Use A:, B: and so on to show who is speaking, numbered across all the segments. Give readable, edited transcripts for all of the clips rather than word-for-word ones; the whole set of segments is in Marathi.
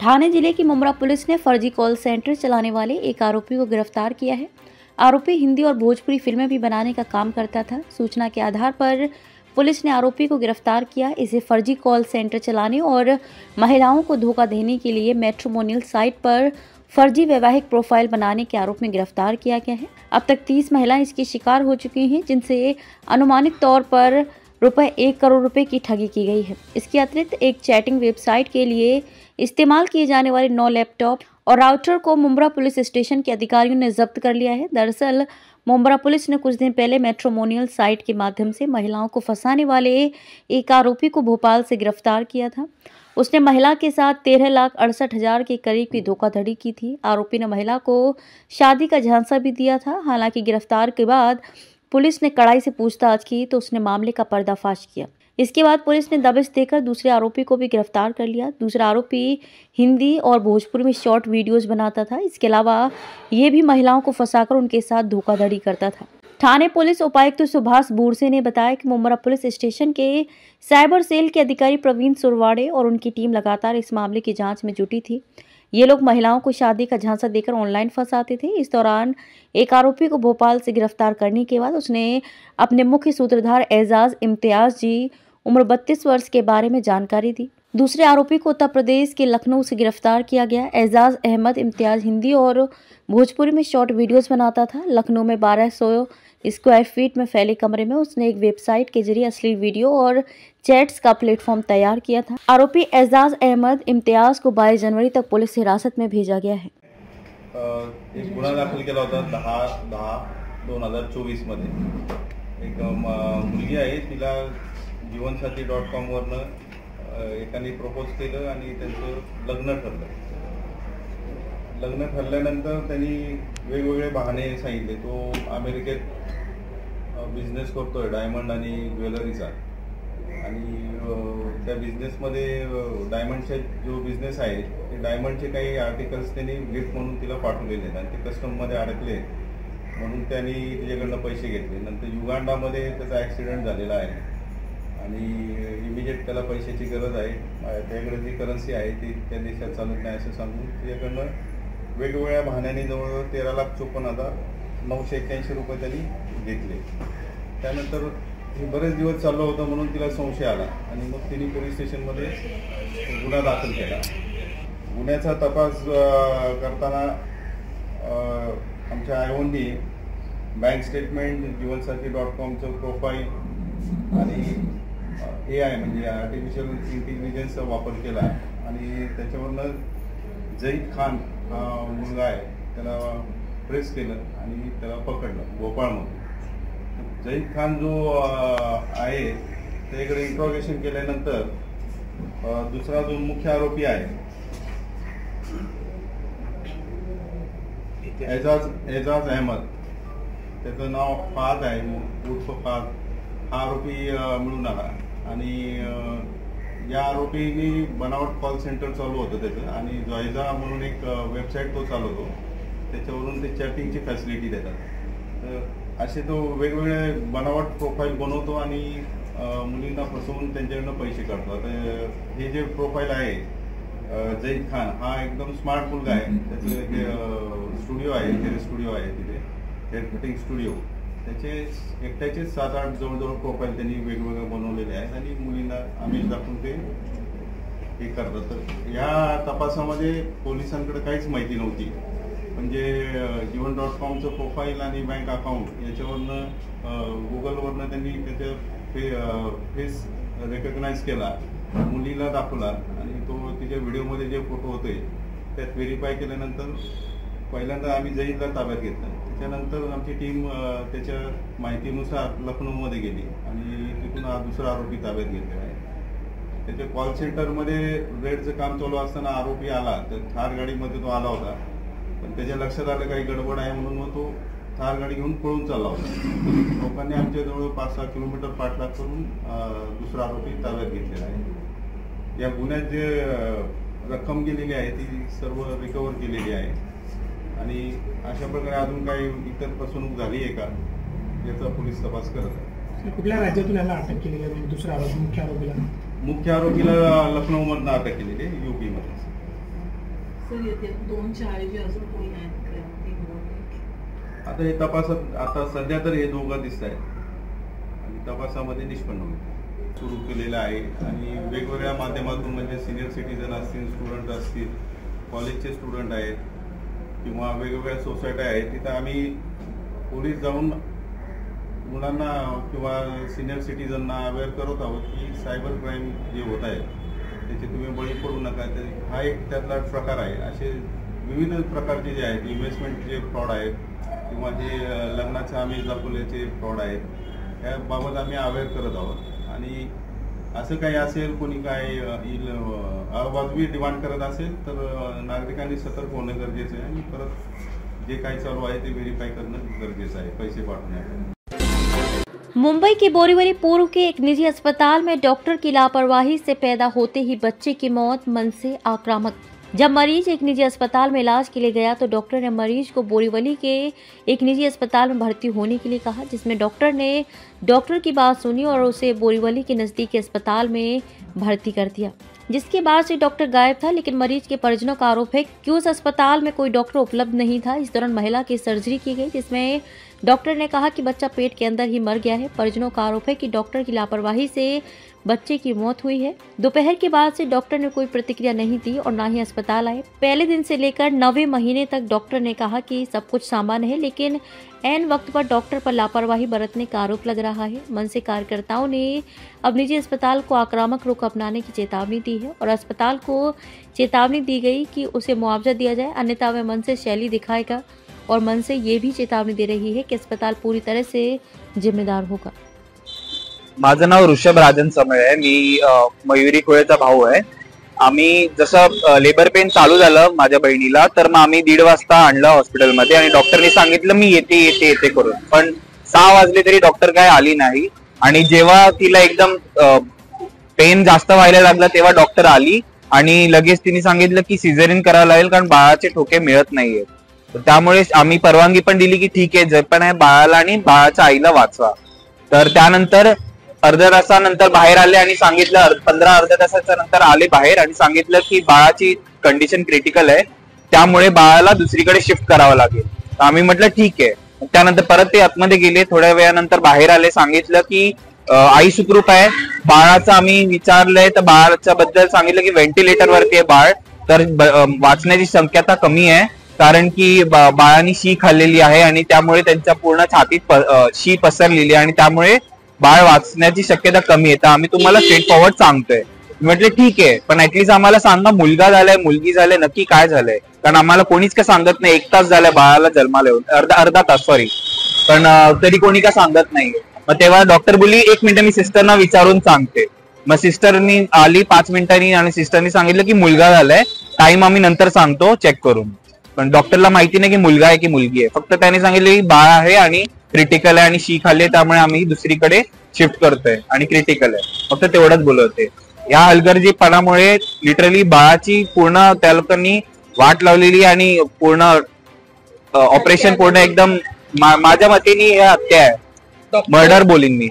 A: ठाणे जिले की मुंब्रा पुलिस ने फर्जी कॉल सेंटर चलाने वाले एक आरोपी को गिरफ्तार किया है। आरोपी हिंदी और भोजपुरी फिल्में भी बनाने का काम करता था। सूचना के आधार पर पुलिस ने आरोपी को गिरफ्तार किया। इसे फर्जी कॉल सेंटर चलाने और महिलाओं को धोखा देने के लिए मैट्रिमोनियल साइट पर फर्जी वैवाहिक प्रोफाइल बनाने के आरोप में गिरफ्तार किया गया है। अब तक 30 महिलाएं इसकी शिकार हो चुकी हैं, जिनसे अनुमानित तौर पर रुपए 1 करोड़ रुपए की ठगी की गई है। इसके अतिरिक्त एक चैटिंग वेबसाइट के लिए इस्तेमाल किए जाने वाले 9 लैपटॉप और राउटर को मुंब्रा पुलिस स्टेशन के अधिकारियों ने जब्त कर लिया है। दरअसल मुंब्रा पुलिस ने कुछ दिन पहले मैट्रिमोनियल साइट के माध्यम से महिलाओं को फंसाने वाले एक आरोपी को भोपाल से गिरफ्तार किया था। उसने महिला के साथ 13,68,000 के करीब की धोखाधड़ी की थी। आरोपी ने महिला को शादी का झांसा भी दिया था। हालांकि गिरफ्तार के बाद पुलिस ने कड़ाई से पूछताछ की तो उसने मामले का पर्दाफाश किया। इसके बाद पुलिस ने दबिश देकर दूसरे आरोपी को भी गिरफ्तार कर लिया। दूसरा आरोपी हिंदी और भोजपुरी में शॉर्ट वीडियोस बनाता था। इसके अलावा ये भी महिलाओं को फंसाकर उनके साथ धोखाधड़ी करता था। ठाणे पुलिस उपायुक्त सुभाष बूरसे ने बताया कि मुंब्रा पुलिस स्टेशन के साइबर सेल के अधिकारी प्रवीण सुरवाड़े और उनकी टीम लगातार इस मामले की जांच में जुटी थी। ये लोग महिलाओं को शादी का झांसा देकर ऑनलाइन फंसाते थे। इस दौरान एक आरोपी को भोपाल से गिरफ्तार करने के बाद उसने अपने मुख्य सूत्रधार एजाज इम्तियाज जी उम्र 32 वर्ष के बारे में जानकारी दी। दूसरे आरोपी को उत्तर प्रदेश के लखनऊ से गिरफ्तार किया गया। एजाज अहमद इम्तियाज हिंदी और भोजपुरी में शॉर्ट वीडियोस बनाता था। लखनऊ में 1200 स्क्वायर फीट में फैले कमरे में उसने एक वेबसाइट के जरिए असली वीडियो और चैट्स का प्लेटफॉर्म तैयार किया था। आरोपी एजाज अहमद इम्तियाज को 22 जनवरी तक पुलिस हिरासत में भेजा गया है।
B: एक गुन्हा दाखल केला होता 10/10/2024 मध्ये। एक मुलगी आहे, तिला जीवनसाथी.com वरनं एकाने प्रपोज केलं आणि त्यांचं लग्न ठरलं। लग्न ठरल्यानंतर त्यांनी वेगवेगळे बहाणे सांगितले। तो अमेरिकेत बिझनेस करतोय डायमंड आणि ज्वेलरीचा, आणि त्या बिझनेसमध्ये डायमंडचा जो बिझनेस आहे ते डायमंडचे काही आर्टिकल्स त्यांनी गिफ्ट म्हणून तिला पाठवलेले आहेत आणि ते कस्टममध्ये अडकले म्हणून त्यांनी तिच्याकडनं पैसे घेतले। नंतर युगांडामध्ये त्याचा ॲक्सिडेंट झालेला आहे आणि इमिजिएट त्याला पैशाची गरज आहे। त्याकडे जी करन्सी आहे ती त्या देशात चालत नाही असं सांगून तिच्याकडनं वेगवेगळ्या बहाण्याने जवळजवळ 13,54,981 रुपये त्यांनी घेतले। त्यानंतर हे बरेच दिवस चाललं होतं म्हणून तिला संशय आला आणि मग तिने पोलीस स्टेशनमध्ये गुन्हा दाखल केला। गुन्ह्याचा तपास करताना आमच्या आयोनी बँक स्टेटमेंट, जीवनसाथी.comचं प्रोफाईल आणि AI म्हणजे आर्टिफिशियल इंटेलिजन्सचा वापर केला आणि त्याच्यावरनं जहीद खान हा मुलगा आहे त्याला ट्रेस केलं आणि त्याला पकडलं भोपाळमध्ये। जहीद खान जो आहे त्याकडे इंट्रोगेशन केल्यानंतर दुसरा जो मुख्य आरोपी आहे एजाज अहमद, त्याचं नाव फाद आहे, उर्फ फाद, हा आरोपी मिळून आला आणि या आरोपींनी बनावट कॉल सेंटर चालू होतं त्याचं आणि जॉयझा म्हणून एक वेबसाईट तो चालवतो, त्याच्यावरून ते चॅटिंगची फॅसिलिटी देतात। तर असे तो वेगवेगळे बनावट प्रोफाईल बनवतो आणि मुलींना फसवून त्यांच्याकडनं पैसे काढतो। आता हे जे प्रोफाईल आहे जहीद खान हा एकदम स्मार्ट मुलगा आहे। त्याचं स्टुडिओ आहे, हेअर स्टुडिओ आहे, तिथे हेअर कटिंग स्टुडिओ, त्याचे एकट्याचे 7-8 जवळजवळ प्रोफाईल त्यांनी वेगवेगळे बनवलेले आहेत आणि मुलींना आमिष दाखवून ते हे करतात। तर या तपासामध्ये पोलिसांकडे काहीच माहिती नव्हती, म्हणजे जीवन.comचं प्रोफाईल आणि बँक अकाउंट याच्यावरनं गुगलवरनं त्यांनी त्याच्या फेस रेकग्नाइज केला, मुलीला दाखवला आणि तो तिच्या व्हिडिओमध्ये जे फोटो होते त्यात व्हेरीफाय केल्यानंतर पहिल्यांदा आम्ही जहीदला ताब्यात घेतलं। त्याच्यानंतर आमची टीम त्याच्या माहितीनुसार लखनऊमध्ये गेली आणि तिथून हा दुसरा आरोपी ताब्यात घेतलेला आहे। त्याच्या कॉल सेंटरमध्ये रेडचं काम चालू असताना आरोपी आला, तर थार गाडीमध्ये तो आला होता, पण त्याच्या लक्षात आलं काही गडबड आहे म्हणून मग तो थार गाडी घेऊन पळून चालला होता। लोकांनी आमच्या जवळ 5-6 किलोमीटर पाठलाग करून दुसरा आरोपी ताब्यात घेतलेला आहे। या गुन्ह्यात जे रक्कम गेलेली आहे ती सर्व रिकव्हर केलेली आहे आणि अशा प्रकारे अजून काही इतर फसवणूक झाली आहे का याचा पोलीस तपास करत आहे।
C: कुठल्या राज्यातून याला अटक केलेली आहे? दुसरा आरोपी मुख्य आरोपीला
B: लखनौमधून अटक केलेली आहे, UP मध्ये।
D: सर येते 2च्या ऐवजी अजून कोणी आहेत का?
B: आता हे तपासात आता सध्या तर हे दोघं दिसत आहेत आणि तपासामध्ये निष्पन्न होईल सुरू केलेलं आहे आणि वेगवेगळ्या माध्यमातून म्हणजे सिनियर सिटीजन असतील, स्टुडंट असतील, कॉलेजचे स्टुडंट आहेत किंवा वेगवेगळ्या सोसायट्या आहेत, तिथं आम्ही पोलीस जाऊन मुलांना किंवा सिनियर सिटीजनना अवेअर करत आहोत की सायबर क्राईम जे होत आहे त्याचे तुम्ही बळी पडू नका. हा एक त्यातला प्रकार आहे. असे विविध प्रकारचे जे आहेत इन्व्हेस्टमेंटचे फ्रॉड आहेत किंवा जे लग्नाचे आमिष दाखवल्याचे फ्रॉड आहेत याबाबत आम्ही अवेअर करत आहोत. आणि असं काही असेल कोणी काय अवाजवी डिमांड करत असेल तर नागरिकांनी सतर्क होणं गरजेचं आहे आणि परत जे काही चालू आहे ते व्हेरीफाय करणं गरजेचं आहे पैसे पाठवण्यासाठी.
A: मुंबई के बोरीवली पूर्व के एक निजी अस्पताल में डॉक्टर की लापरवाही से पैदा होते ही बच्चे की मौत मन से आक्रामक। जब मरीज एक निजी अस्पताल में इलाज के लिए गया तो डॉक्टर ने मरीज को बोरीवली के एक निजी अस्पताल में भर्ती होने के लिए कहा, जिसमें डॉक्टर ने डॉक्टर की बात सुनी और उसे बोरीवली के नज़दीकी अस्पताल में भर्ती कर दिया, जिसके बाद से डॉक्टर गायब था। लेकिन मरीज के परिजनों का आरोप है कि उस अस्पताल में कोई डॉक्टर उपलब्ध नहीं था। इस दौरान महिला की सर्जरी की गई, जिसमें डॉक्टर ने कहा कि बच्चा पेट के अंदर ही मर गया है। परिजनों का आरोप है कि डॉक्टर की लापरवाही से बच्चे की मौत हुई है। दोपहर के बाद से डॉक्टर ने कोई प्रतिक्रिया नहीं दी और ना ही अस्पताल आए। पहले दिन से लेकर 9वें महीने तक डॉक्टर ने कहा कि सब कुछ सामान्य है, लेकिन ऐन वक्त पर डॉक्टर पर लापरवाही बरतने का आरोप लग रहा है। मनसे कार्यकर्ताओं ने अब निजी अस्पताल को आक्रामक रुख अपनाने की चेतावनी दी है और अस्पताल को चेतावनी दी गई कि उसे मुआवजा दिया जाए, अन्यथा वह मनसे शैली दिखाएगा। और मनसे ये भी चेतावनी दे रही है कि अस्पताल पूरी तरह से जिम्मेदार होगा।
E: माझं नाव ऋषभ राजन समय आहे. मी मयुरी कोळेचा भाऊ आहे. आम्ही जसं लेबर पेन चालू झालं माझ्या बहिणीला तर मग आम्ही 1:30 वाजता आणलं हॉस्पिटलमध्ये आणि डॉक्टरने सांगितलं मी येते करून, पण 6 वाजले तरी डॉक्टर काय आली नाही. आणि जेव्हा तिला एकदम पेन जास्त व्हायला लागला तेव्हा डॉक्टर आली आणि लगेच तिने सांगितलं की सिझेरियन करावं लागेल कारण बाळाचे ठोके मिळत नाहीये. त्यामुळे आम्ही परवानगी पण दिली की ठीक आहे जे पण आहे बाळाला आणि बाळाच्या आईला वाचवा. तर त्यानंतर अर्ध्या तासानंतर बाहेर आले आणि सांगितलं 15-अर्ध्या तासाच्या नंतर आले बाहेर आणि सांगितलं की बाळाची कंडिशन क्रिटिकल आहे त्यामुळे बाळाला दुसरीकडे शिफ्ट करावं लागेल. आम्ही म्हटलं ठीक आहे. त्यानंतर परत ते आतमध्ये गेले. थोड्या वेळानंतर बाहेर आले, सांगितलं की आई सुखरूप आहे. बाळाचं आम्ही विचारलंय तर बाळाच्या बद्दल सांगितलं की व्हेंटिलेटर वरती आहे बाळ, तर वाचण्याची शक्यता कमी आहे कारण की बाळाने शी खाल्लेली आहे आणि त्यामुळे त्यांच्या पूर्ण छातीत शी पसरलेली आहे आणि त्यामुळे बाळ वाचण्याची शक्यता कमी आहे. तर आम्ही तुम्हाला स्ट्रेट फॉरवर्ड सांगतोय. म्हटलं ठीक आहे, पण ऍटलीस्ट आम्हाला सांगा मुलगा झालाय मुलगी झालाय नक्की काय झालंय, कारण आम्हाला कोणीच काय सांगत नाही. 1 तास झालाय बाळाला जन्माला येऊन, अर्धा तास सॉरी, पण तरी कोणी काय सांगत नाही. मग तेव्हा डॉक्टर बोलली 1 मिनिट मी सिस्टरना विचारून सांगते. मग सिस्टरनी आली 5 मिनिटांनी आणि सिस्टरनी सांगितलं की मुलगा झालाय, टाइम आम्ही नंतर सांगतो चेक करून. पण डॉक्टरला माहिती नाही की मुलगा आहे की मुलगी आहे, फक्त त्याने सांगितलं की बाळ आहे आणि क्रिटिकल आहे आणि शी खाल्ली त्यामुळे आम्ही दुसरीकडे शिफ्ट करतोय आणि क्रिटिकल आहे, फक्त तेवढंच बोलत होते. या हलगर्जीपणामुळे लिटरली बाळाची पूर्ण त्या लोकांनी वाट लावलेली आणि पूर्ण ऑपरेशन पूर्ण एकदम माझ्या मतेने हे हत्या आहे, मर्डर बोलीन मी.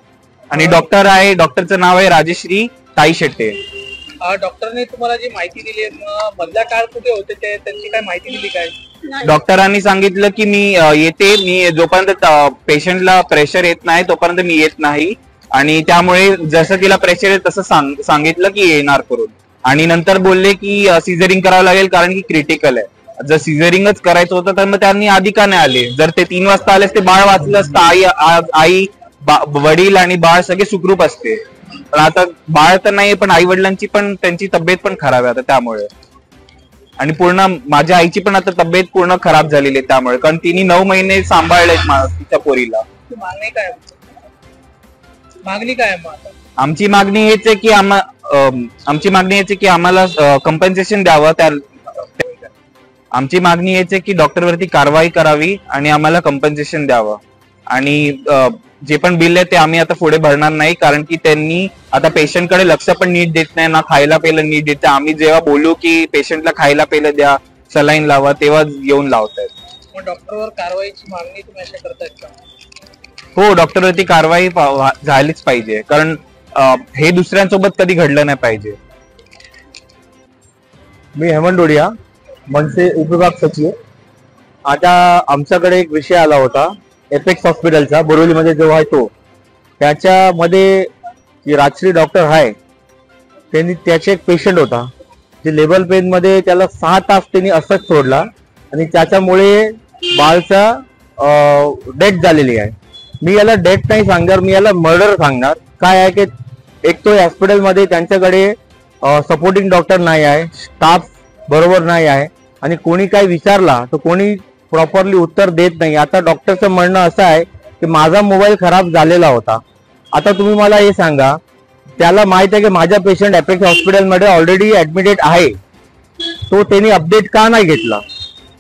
E: आणि डॉक्टर आहे, डॉक्टरचं नाव आहे राजश्री ताई शेट्टे.
F: डॉक्टरने तुम्हाला जी माहिती दिली मधल्या काळ कुठे होते ते त्यांची काय माहिती दिली काय?
E: डॉक्टरांनी सांगितलं की मी येते, मी जोपर्यंत पेशंटला प्रेशर येत नाही तोपर्यंत मी येत नाही आणि त्यामुळे जसं तिला प्रेशर आहे तसं सांगितलं की येणार करून. आणि नंतर बोलले की सिझरिंग करावं लागेल कारण की क्रिटिकल आहे. जर सिझरिंगच करायचं होतं तर मग त्यांनी आधी का नाही आले? जर ते 3 वाजता आले असते बाळ वाचलं असतं. आई वडील आणि बाळ सगळे सुखरूप असते, पण आता बाळ तर नाही पण आई वडिलांची पण त्यांची तब्येत पण खराब आहे आता त्यामुळे. आणि पूर्ण माझ्या आईची पण आता तब्येत पूर्ण खराब झालेली आहे त्यामुळे, कारण तिने 9 महिने सांभाळले तिच्या पोरीला.
F: मागणी काय
E: आमची मागणी हेच आहे की आम्हाला कंपन्सेशन द्यावं. आमची मागणी हेच आहे की डॉक्टर वरती कारवाई करावी आणि आम्हाला कंपन्सेशन द्यावं. आणि जे पण बिल आहे ते आम्ही आता पुढे भरणार नाही कारण की त्यांनी आता पेशंटकडे लक्ष पण नीट देत नाही, ना खायला प्यायला नीट देत. आम्ही जेव्हा बोलू की पेशंटला खायला प्यायला द्या, सलाईन लावा, तेव्हा येऊन लावतायत.
F: डॉक्टरवर कारवाईची मागणी तुम्ही अशा करतायत का?
E: हो, डॉक्टरवरती कारवाई झालीच पाहिजे कारण हे दुसऱ्यांसोबत कधी घडलं नाही पाहिजे.
G: मी हेमंत डोडिया, मनसे उपविभाग सचिव. आता आमच्याकडे एक विषय आला होता एपेक्स हॉस्पिटलचा, बोरिवलीमध्ये जो आहे तो. त्याच्यामध्ये जे राजश्री डॉक्टर आहे त्यांनी त्याचे एक पेशंट होता जे लेबर पेन मध्ये त्याला 6 तास त्यांनी असंच सोडला आणि त्याच्यामुळे बाळचा डेथ झालेली आहे. मी याला डेथ नाही सांगणार, मी याला मर्डर सांगणार. काय आहे की एक तो हॉस्पिटलमध्ये त्यांच्याकडे सपोर्टिंग डॉक्टर नाही आहे, स्टाफ बरोबर नाही आहे आणि कोणी काही विचारला तर कोणी प्रॉपरली उत्तर देत नाही. आता डॉक्टरचं म्हणणं असं आहे की माझा मोबाईल खराब झालेला होता. आता तुम्ही मला हे सांगा, त्याला माहित आहे की माझा पेशंट एपेक्स हॉस्पिटलमध्ये ऑलरेडी ऍडमिटेड आहे, तो त्यांनी अपडेट का नाही घेतला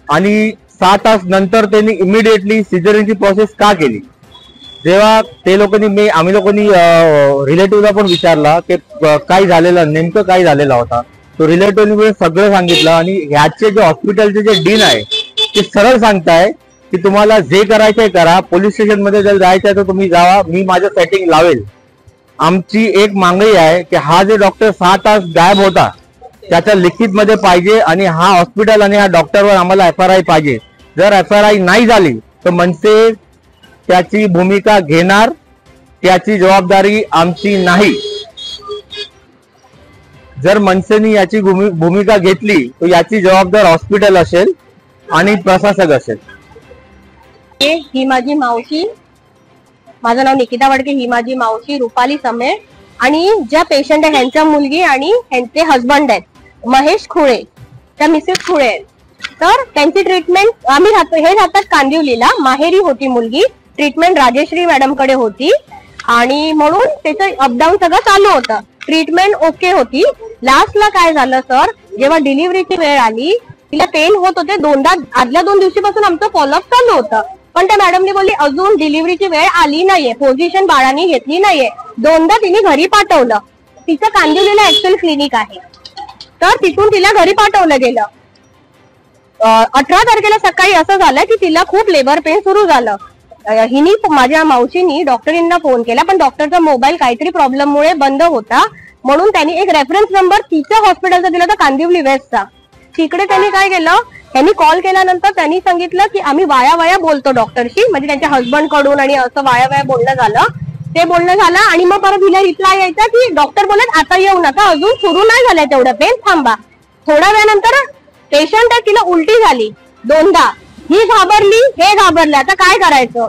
G: आणि 6 तास नंतर त्यांनी इमिडिएटली सिझरिनची प्रोसेस का केली? जेव्हा ते लोकांनी आम्ही लोकांनी रिलेटिव्हला पण विचारला की काय झालेलं, नेमकं काय झालेला होता, तो रिलेटिव्हने सगळं सांगितलं आणि ह्याचे जे हॉस्पिटलचे जे डीन आहे ते सरळ सांगताय की तुम्हाला जे करायचंय करा, पोलीस स्टेशन मध्ये जर जायचंय तर तुम्ही जावा, मी माझं सेटिंग लावेल. आमची एक मागणी आहे की हा जे डॉक्टर 6 तास गायब होता त्याच्या लिखित मध्ये पाहिजे आणि हा हॉस्पिटल आणि हा डॉक्टरवर आम्हाला FRI पाहिजे. जर FRI नाही झाली तर मनसे त्याची भूमिका घेणार, त्याची जबाबदारी आमची नाही. जर मनसेने याची भूमिका घेतली तर याची जबाबदार हॉस्पिटल असेल आणि प्रशासक असेल.
H: ही माझी मावशी, माझं नाव निकिता वडके, ही माझी मावशी रुपाली समे आणि ज्या पेशंट आहे ह्यांच्या मुलगी आणि ह्यांचे हजबंड आहेत महेश खुळे, त्या मिसेस खुळे आहेत. तर त्यांची ट्रीटमेंट आम्ही हे राहतात कांदिवलीला, माहेरी होती मुलगी, ट्रीटमेंट राजेश्री मॅडम कडे होती आणि म्हणून त्याचं अपडाऊन सगळं चालू होतं. ट्रीटमेंट ओके होती. लास्टला काय झालं सर, जेव्हा डिलिव्हरीची वेळ आली तिला पेन होत होते, दोनदा आदल्या 2 दिवशीपासून आमचं फॉलोअप चालू होतं. पण त्या मॅडमने बोलली अजून डिलिव्हरीची वेळ आली नाहीये, पोझिशन बाळांनी घेतली नाहीये. 2दा तिने घरी पाठवलं. तिचं कांदिवलीला ऍक्च्युअल क्लिनिक आहे, तर तिथून तिला घरी पाठवलं गेलं. 18 तारखेला सकाळी असं झालं की तिला खूप लेबर पेन सुरू झालं. हिनी माझ्या मावशीनी डॉक्टरींना फोन केला पण डॉक्टरचा मोबाईल काहीतरी प्रॉब्लेममुळे बंद होता, म्हणून त्यांनी एक रेफरन्स नंबर तिच्या हॉस्पिटलचा दिला होता कांदिवली वेस्टचा. तिकडे त्यांनी काय केलं, त्यांनी कॉल केल्यानंतर त्यांनी सांगितलं की आम्ही वाया बोलतो डॉक्टरशी, म्हणजे त्यांच्या हसबंड कडून आणि असं वाया बोलणं झालं. ते बोलणं झालं आणि मग परत हिला रिप्लाय यायचा की डॉक्टर बोलत आता येऊ नका, अजून सुरू नाही झालंय तेवढं पेन, थांबा. थोड्या वेळानंतर पेशंट आहे तिला उलटी झाली 2दा. ही घाबरली, हे घाबरले, आता काय करायचं?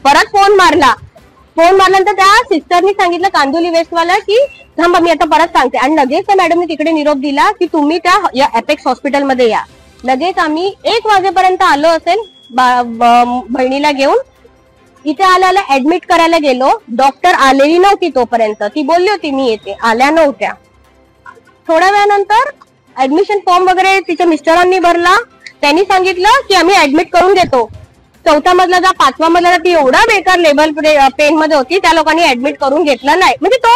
H: परत फोन मारल्यानंतर त्या सिस्टरनी सांगितलं कांदिवली वेस्टवाला की थांबा मी आता परत सांगते. आणि लगेच त्या मॅडमने तिकडे निरोप दिला की तुम्ही त्या एपेक्स हॉस्पिटलमध्ये या. लगेच आम्ही 1 वाजेपर्यंत आलो असेल बहिणीला घेऊन. इथे आल्याला ऍडमिट करायला गेलो, डॉक्टर आलेली नव्हती तोपर्यंत. ती बोलली होती मी येते, आल्या नव्हत्या. थोड्या वेळानंतर ऍडमिशन फॉर्म वगैरे तिच्या मिस्टरांनी भरला. त्यांनी सांगितलं की आम्ही ऍडमिट करून देतो. 4था मजला जा, 5वा मजला जा, ती एवढा बेकार लेबर पेन मध्ये होती, त्या लोकांनी ऍडमिट करून घेतलं नाही. म्हणजे तो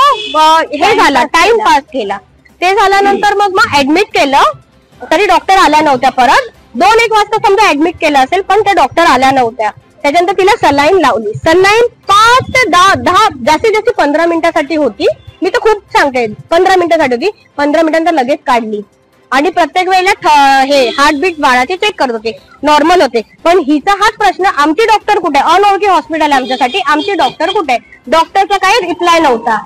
H: हे झाला, टाइम पास केला. ते झाल्यानंतर मग ऍडमिट केलं तरी डॉक्टर आल्या नव्हत्या. परत 2-1 वाजता समजा ऍडमिट केलं असेल पण त्या डॉक्टर आल्या नव्हत्या. त्याच्यानंतर तिला सलाईन लावली. सलाईन 5 ते 10 जास्तीत जास्त 15 मिनिटासाठी होती. मी तर खूप सांगते 15 मिनिटासाठी होती. 15 मिनिटांनंतर लगेच काढली आणि प्रत्येक वेळेला हे हार्टबीट बाळाचे चेक करत होते, नॉर्मल होते. पण हिचा हाच प्रश्न, आमची डॉक्टर कुठे? अनोळखी हॉस्पिटल आमच्यासाठी, आमची डॉक्टर कुठे? डॉक्टरचा काही रिप्लाय नव्हता.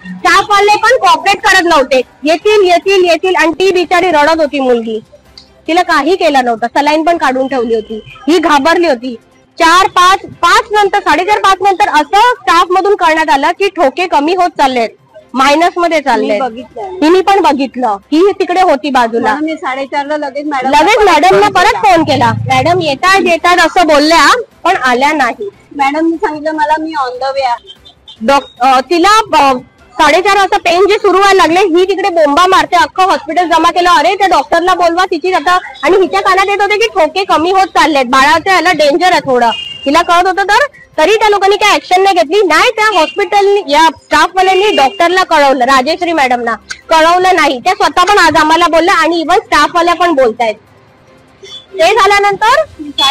H: स्टाफवाले पण कॉपरेट करत नव्हते, येतील आणि ती बिचारी रडत होती मुलगी. तिला काही केलं नव्हतं. सलाईन पण काढून ठेवली होती. ही घाबरली होती. 4-5 नंतर 4:30-5 नंतर असं स्टाफ मधून करण्यात आलं की ठोके कमी होत चाललेत, मायनस मध्ये चालले. तिने पण बघितलं, ही तिकडे होती बाजूला.
I: मी 4:30ला लगेच
H: मॅडमला परत फोन केला. मॅडम येतात असं बोलल्या पण आल्या नाही.
I: मॅडमनी सांगितलं मला मी ऑन द वे आहे.
H: तिला 4:30 वाजता पेन जे सुरू व्हायला लागले, ही तिकडे बोंबा मारते, अख्खं हॉस्पिटल जमा केलं. अरे त्या डॉक्टरला बोलवा, तिची आता. आणि हिच्या कानात येत होते की ठोके कमी होत चाललेत, बाळाच्या याला डेंजर आहे थोडं. तिला कळत होतं तरी त्या लोकांनी काय ऍक्शन नाही घेतली. नाही त्या हॉस्पिटलनी या स्टाफवाल्यांनी डॉक्टरला कळवलं, राजेश्री मॅडमना कळवलं नाही. त्या स्वतः पण आज आम्हाला बोलल्या आणि इव्हन स्टाफवाल्या पण बोलतायत. ते झाल्यानंतर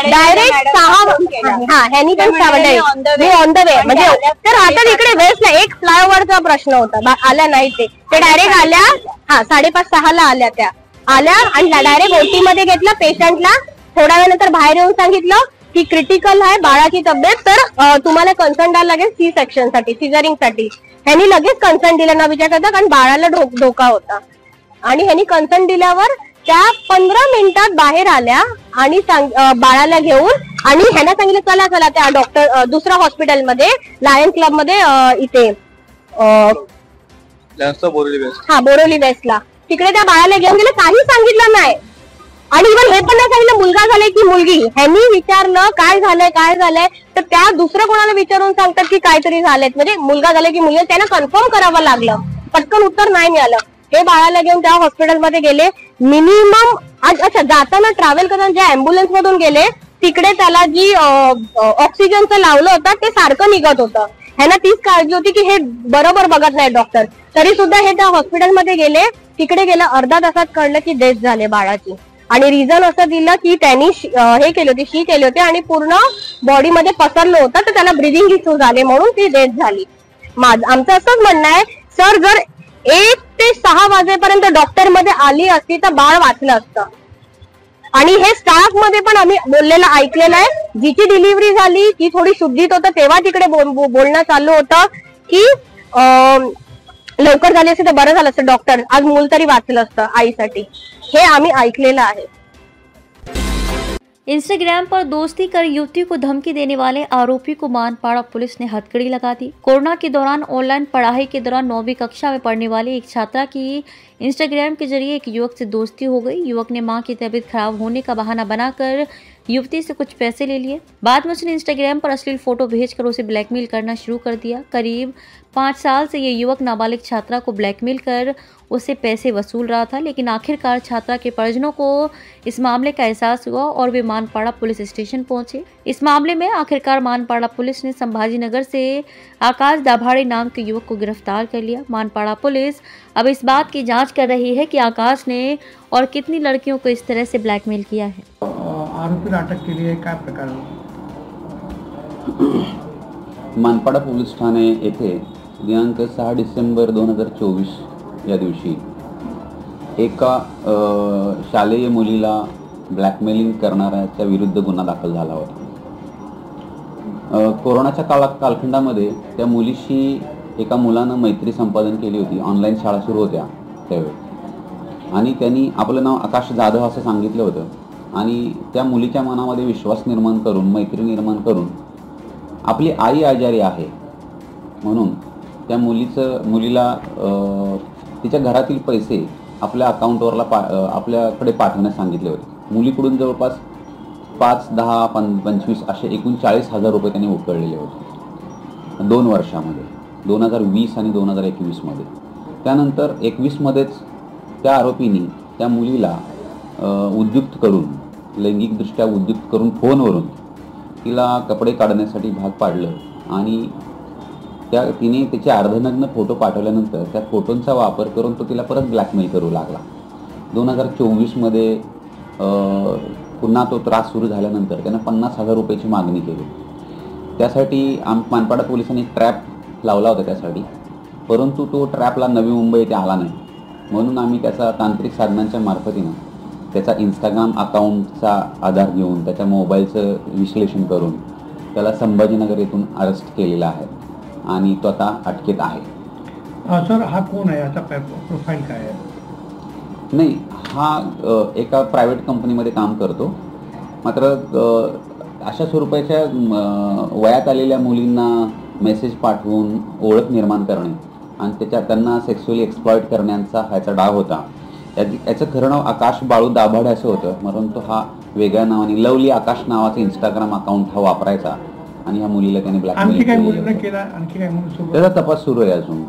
H: डायरेक्ट 6 ह्यांनी पण ऑन द वे म्हणजे तर आता इकडे वेस्टला एक फ्लायओव्हरचा प्रश्न होता, आल्या नाही. ते डायरेक्ट आल्या 5:30-6ला आल्या त्या. आल्या आणि डायरेक्ट ओटी मध्ये घेतलं पेशंटला. थोड्या वेळानंतर बाहेर येऊन सांगितलं की क्रिटिकल आहे बाळाची तब्येत, तर तुम्हाला कन्सर्न द्यायला लागेल सी सेक्शन साठी, सिझरिंग साठी. ह्यांनी लगेच कन्सर्न दिलं न विचार करता, कारण बाळाला धोका होता. आणि ह्यांनी कन्सर्न दिल्यावर त्या 15 मिनिटात बाहेर आल्या आणि बाळाला घेऊन, आणि ह्यांना सांगितलं चला चला त्या डॉक्टर दुसऱ्या हॉस्पिटलमध्ये लायन क्लब मध्ये इथे बोरोली वेस्टला, तिकडे त्या बाळाला घेऊन गेले. काही सांगितलं नाही. आणि इव्हन हे पण नाही सांगितलं मुलगा झालाय की मुलगी. ह्यांनी विचारलं काय झालंय, तर त्या दुसरं कोणाला विचारून सांगतात की काहीतरी झालंय, म्हणजे मुलगा झालाय की मुलगी, त्यांना कन्फर्म करावं लागलं. पटकन उत्तर नाही मिळालं. हे बाळाला घेऊन त्या हॉस्पिटलमध्ये गेले. मिनिमम अच्छा जाताना ट्रॅव्हल करताना ज्या अँब्युलन्स मधून गेले तिकडे त्याला जी ऑक्सिजनचं लावलं होतं ते सारखं निघत होतं. ह्यांना तीच काळजी होती की हे बरोबर बघत नाही डॉक्टर. तरी सुद्धा हे त्या हॉस्पिटलमध्ये गेले. तिकडे गेलं, अर्धा तासात कळलं की डेथ झाले बाळाची. आणि रिझन असं दिलं की त्यांनी हे केली होती, शी केली होती आणि पूर्ण बॉडीमध्ये पसरलं होतं, तर त्याला ब्रिदिंग इश्यू झाले म्हणून ती डेथ झाली. आमचं असंच म्हणणं आहे सर, जर 1 ते 6 वाजेपर्यंत डॉक्टर मध्ये आली असती तर बाळ वाचलं असतं. आणि हे स्टाफ मध्ये पण आम्ही बोललेलं ऐकलेलं आहे. जिची डिलिव्हरी झाली ती थोडी शुद्धीत होतं, तेव्हा तिकडे बोलणं चालू होतं की लवकर झाली असती तर बरं झालं असतं, डॉक्टर आज मूल तरी वाचलं असतं आईसाठी. हे आम्ही ऐकलेलं आहे.
A: इंस्टाग्राम पर दोस्ती कर युवती को धमकी देने वाले आरोपी को मानपाड़ा पुलिस ने हथकड़ी लगा दी। कोरोना के दौरान ऑनलाइन पढ़ाई के दौरान 9वीं कक्षा में पढ़ने वाली एक छात्रा की इंस्टाग्राम के जरिए एक युवक से दोस्ती हो गई। युवक ने मां की तबीयत खराब होने का बहाना बनाकर युवती से कुछ पैसे ले लिए। बाद में उसने इंस्टाग्राम पर अश्लील फोटो भेजकर उसे ब्लैकमेल करना शुरू कर दिया। करीब 5 साल से ये युवक नाबालिग छात्रा को ब्लैकमेल कर उससे पैसे वसूल रहा था, लेकिन आखिरकार छात्रा के परिजनों को इस मामले का एहसास हुआ और वे मानपाड़ा पुलिस स्टेशन पहुंचे। इस मामले में आखिरकार मानपाड़ा पुलिस ने संभाजी नगर से आकाश दाभाड़े नाम के युवक को गिरफ्तार कर लिया। मानपाड़ा पुलिस अब इस बात की जांच कर रही है कि आकाश ने और कितनी लड़कियों को इस तरह से ब्लैकमेल किया है।
C: आरोपी अटक केली आहे, काय प्रकार?
J: मानपाड़ा पोलीस ठाणे येथे दिनांक 6 डिसेंबर 2024 या दिवशी एका शालेय मुलीला ब्लॅकमेलिंग करणाऱ्याच्या विरुद्ध गुन्हा दाखल झाला होता। कोरोनाच्या कालखंडामध्ये त्या मुलीशी एका मुलानं मैत्री संपादन केली होती। ऑनलाईन शाळा सुरू होत्या त्यावेळी, आणि त्यांनी आपलं नाव आकाश जाधव असं सांगितलं होतं आणि त्या मुलीच्या मनामध्ये विश्वास निर्माण करून, मैत्री निर्माण करून, आपली आई आजारी आहे म्हणून त्या मुलीला तिच्या घरातील पैसे आपल्या अकाउंटवरला आपल्याकडे पाठवण्यास सांगितले होते। मुलीकडून जवळपास 5, 10, 25 असे एकूण 40,000 रुपये त्यांनी उकळलेले होते 2 वर्षामध्ये, 2020 आणि 2021 मध्ये। त्यानंतर 21 मध्येच त्या आरोपींनी त्या मुलीला उद्युक्त करून, लैंगिकदृष्ट्या उद्युक्त करून फोनवरून तिला कपडे काढण्यासाठी भाग पाडलं आणि तिने त्याचे अर्धनग्न फोटो पाठवल्यानंतर त्या फोटोंचा वापर करून तो तिला परत ब्लॅकमेल करू लागला। 2024 मध्ये पुन्हा तो त्रास सुरू झाल्यानंतर त्यानं 50,000 रुपयाची मागणी केली। त्यासाठी मानपाड़ा पोलिसांनी ट्रॅप लावला होता त्यासाठी, परंतु तो ट्रॅपला नवी मुंबई येथे आला नाही, म्हणून आम्ही त्याचा तांत्रिक साधनांच्या मार्फतीनं त्याचा इंस्टाग्राम अकाउंटचा आधार घेऊन त्याच्या मोबाईलचं विश्लेषण करून त्याला संभाजीनगर येथून अरेस्ट केलेला आहे आणि तो आता अटकेत आहे।
C: सर, हा कोण आहे? याचा प्रोफाईल काय आहे?
J: नाही, हा एका प्रायव्हेट कंपनीमध्ये काम करतो, मात्र अशा स्वरूपाच्या वयात आलेल्या मुलींना मेसेज पाठवून ओळख निर्माण करणे आणि त्यांना सेक्शुअली एक्सप्लॉइट करण्याचा ह्याचा डाव होता। याचं खरं नाव आकाश बाळू दाभाडे असं होतं, परंतु हा वेगळ्या नावाने लवली आकाश नावाचं इंस्टाग्राम अकाउंट हा वापरायचा आणि ह्या मुलीला त्याने ब्लॅकमेल केलं।
C: केला, आणखी काय म्हणून
J: त्याचा तपास सुरू आहे अजून।